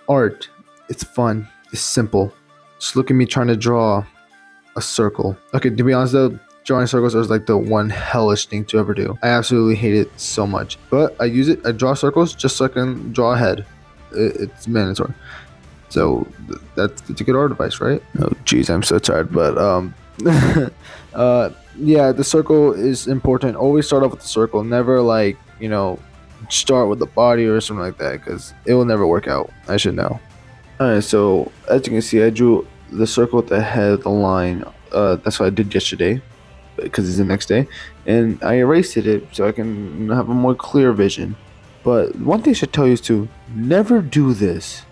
Art, it's fun, it's simple. Just look at me trying to draw a circle. Okay, to be honest though, drawing circles is like the one hellish thing to ever do. I absolutely hate it so much. But I use it, I draw circles just so I can draw a head. It's mandatory. So that's a good art advice, right? Oh jeez, I'm so tired. But yeah, the circle is important. Always start off with the circle. Never like, start with the body or something like that, because it will never work out. I should know. Alright, so as you can see, I drew the circle with the head, the line. That's what I did yesterday, because it's the next day, and I erased it so I can have a more clear vision. But one thing I should tell you is to never do this.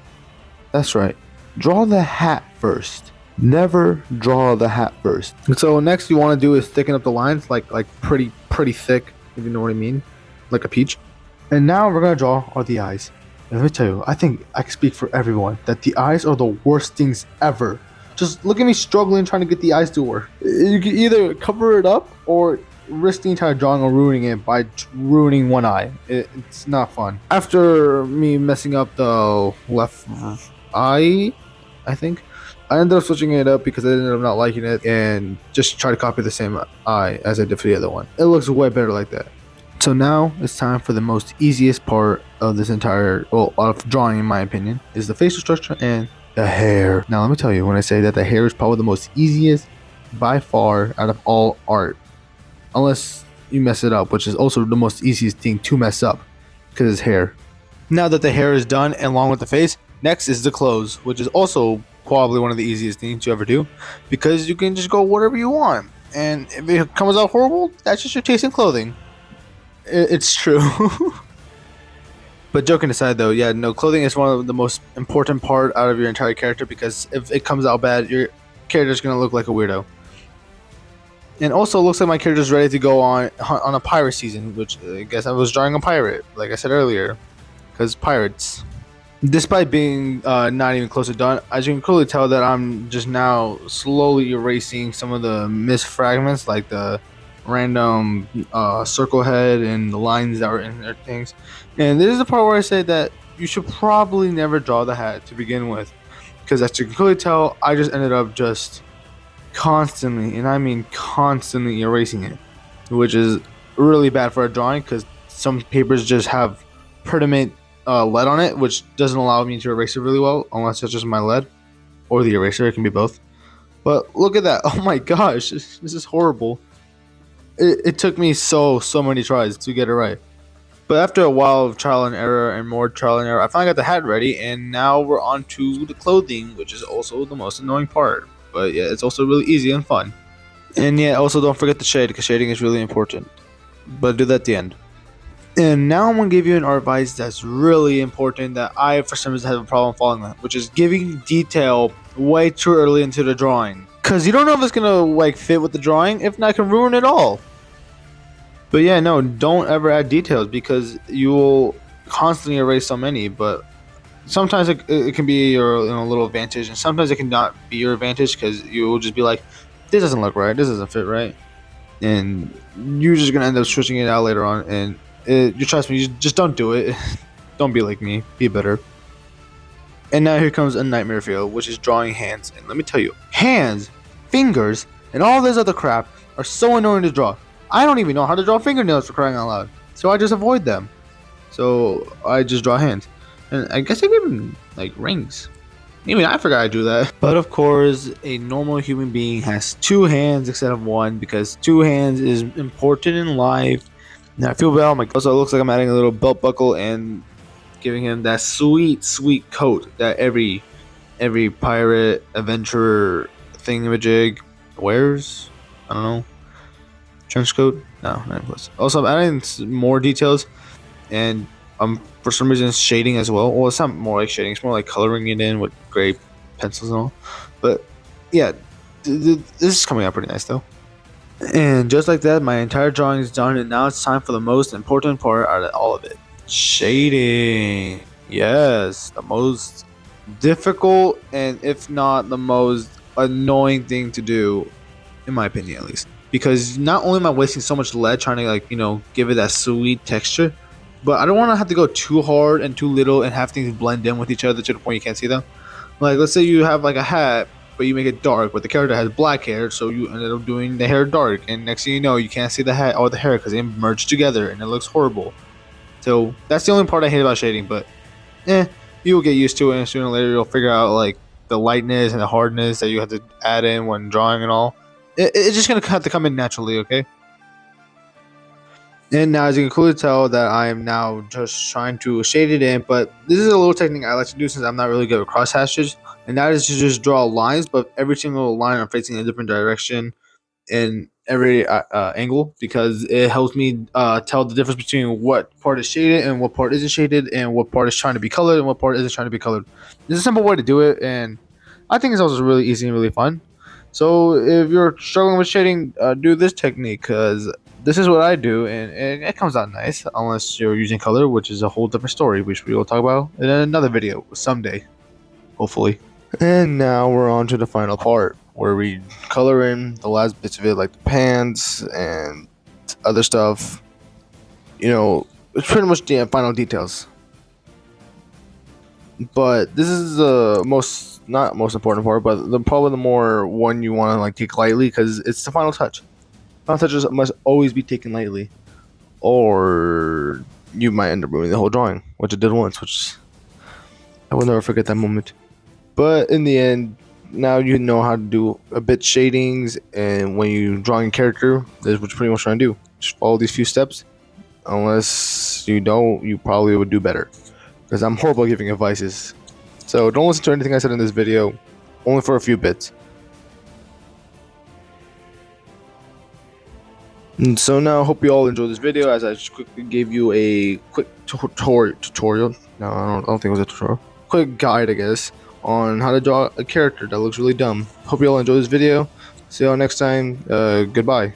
That's right. Draw the hat first. Never draw the hat first. So next you want to do is thicken up the lines like pretty thick, if you know what I mean, like a peach. And now we're gonna draw are the eyes. And let me tell you, I think I can speak for everyone that the eyes are the worst things ever. Just look at me struggling trying to get the eyes to work. You can either cover it up or risk the entire drawing or ruining it by ruining one eye. It's not fun. After me messing up the left eye, I think, I ended up switching it up because I ended up not liking it and just try to copy the same eye as I did for the other one. It looks way better like that. So now it's time for the most easiest part of this entire, of drawing in my opinion, is the facial structure and the hair. Now let me tell you, when I say that the hair is probably the most easiest by far out of all art, unless you mess it up, which is also the most easiest thing to mess up because it's hair. Now that the hair is done and along with the face, next is the clothes, which is also probably one of the easiest things to ever do because you can just go whatever you want, and if it comes out horrible, that's just your taste in clothing. It's true. But joking aside though, yeah, no, clothing is one of the most important part out of your entire character, because if it comes out bad, your character's gonna look like a weirdo. And also looks like my character's ready to go on a pirate season, which I guess I was drawing a pirate, like I said earlier, because pirates. Despite being not even close to done, as you can clearly tell that I'm just now slowly erasing some of the missed fragments, like the random circle head and the lines that were in there things. And this is the part where I say that you should probably never draw the hat to begin with, because as you can clearly tell, I just ended up just constantly, and I mean constantly, erasing it, which is really bad for a drawing because some papers just have permanent lead on it, which doesn't allow me to erase it really well unless it's just my lead or the eraser. It can be both. But look at that. Oh my gosh, this is horrible. It took me so many tries to get it right. But after a while of trial and error and more trial and error, I finally got the hat ready, and now we're on to the clothing, which is also the most annoying part. But yeah, it's also really easy and fun. And yeah, also don't forget the shade, because shading is really important. But do that at the end. And now I'm going to give you an art advice that's really important that I, for some reason, have a problem following that, which is giving detail way too early into the drawing. Because you don't know if it's going to like fit with the drawing. If not, it can ruin it all. But yeah, no, don't ever add details because you will constantly erase so many. But sometimes it can be your little advantage, and sometimes it can not be your advantage because you will just be like, this doesn't look right, this doesn't fit right. And you're just going to end up switching it out later on. And you trust me, you just don't do it. Don't be like me, be better. And now here comes a nightmare field, which is drawing hands. And let me tell you, hands, fingers, and all this other crap are so annoying to draw. I don't even know how to draw fingernails, for crying out loud. So I just avoid them. So I just draw hands. And I guess I give them like rings. Even I forgot I do that. But of course, a normal human being has two hands instead of one, because two hands is important in life. Now I feel bad. Oh my god. So it looks like I'm adding a little belt buckle and giving him that sweet coat that every pirate adventurer thingamajig wears. I don't know. Trench coat? No, not plus. Also, I'm adding more details, and for some reason shading as well. Well, it's not more like shading; it's more like coloring it in with gray pencils and all. But yeah, this is coming out pretty nice though. And just like that, my entire drawing is done, and now it's time for the most important part out of all of it: shading. Yes, the most difficult, and if not the most annoying thing to do, in my opinion at least. Because not only am I wasting so much lead trying to give it that sweet texture, but I don't want to have to go too hard and too little and have things blend in with each other to the point you can't see them. Like, let's say you have like a hat, but you make it dark, but the character has black hair, so you ended up doing the hair dark, and next thing you know, you can't see the hat or the hair because they merged together and it looks horrible. So that's the only part I hate about shading, but you'll get used to it, and sooner or later you'll figure out like the lightness and the hardness that you have to add in when drawing and all. It's just gonna have to come in naturally, okay? And now, as you can clearly tell, that I am now just trying to shade it in, but this is a little technique I like to do since I'm not really good with cross hashes, and that is to just draw lines, but every single line I'm facing a different direction in every angle, because it helps me tell the difference between what part is shaded and what part isn't shaded, and what part is trying to be colored and what part isn't trying to be colored. There's a simple way to do it, and I think it's also really easy and really fun. So if you're struggling with shading, do this technique, because this is what I do, and it comes out nice, unless you're using color, which is a whole different story, which we will talk about in another video someday, hopefully. And now we're on to the final part, where we color in the last bits of it, like the pants and other stuff. You know, it's pretty much the final details. But this is the not most important part, but probably the more one you want to like take lightly, because it's the final touch. Final touches must always be taken lightly, or you might end up ruining the whole drawing, which I did once, which I will never forget that moment. But in the end, now you know how to do a bit shadings, and when you drawing a character, that's what you're pretty much trying to do. Just follow these few steps. Unless you don't, you probably would do better, because I'm horrible at giving advices. So don't listen to anything I said in this video, only for a few bits. And so now I hope you all enjoyed this video, as I just quickly gave you a quick tutorial. No, I don't think it was a tutorial. Quick guide, I guess, on how to draw a character that looks really dumb. Hope you all enjoyed this video. See y'all next time. Goodbye.